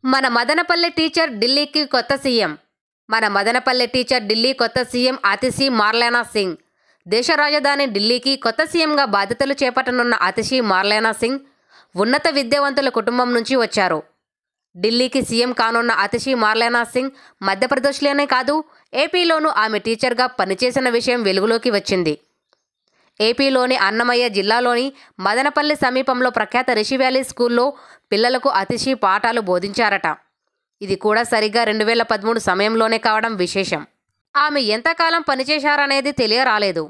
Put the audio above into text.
మన మదనపల్లె టీచర్ ఢిల్లీకి కొత్త సీఎం. మన మదనపల్లె టీచర్ ఢిల్లీ కొత్త సీఎం ఆతిషి మార్లెనా సింగ్. దేశ రాజధాని ఢిల్లీకి కొత్త సీఎంగా బాధ్యతలు చేపట్టనున్న ఆతిషి మార్లెనా సింగ్ ఉన్నత విద్యావంతుల కుటుంబం నుంచి వచ్చారు. ఢిల్లీకి సీఎం కానున్న ఆతిషి మార్లెనా సింగ్ మధ్యప్రదేశ్లోనే కాదు, ఏపీలోనూ ఆమె టీచర్గా పనిచేసిన విషయం వెలుగులోకి వచ్చింది. ఏపీలోని అన్నమయ్య జిల్లాలోని మదనపల్లి సమీపంలో ప్రఖ్యాత రిషి వ్యాలీ స్కూల్లో పిల్లలకు ఆతిషి పాఠాలు బోధించారట. ఇది కూడా సరిగ్గా 2013 సమయంలోనే కావడం విశేషం. ఆమె ఎంతకాలం పనిచేశారనేది తెలియరాలేదు.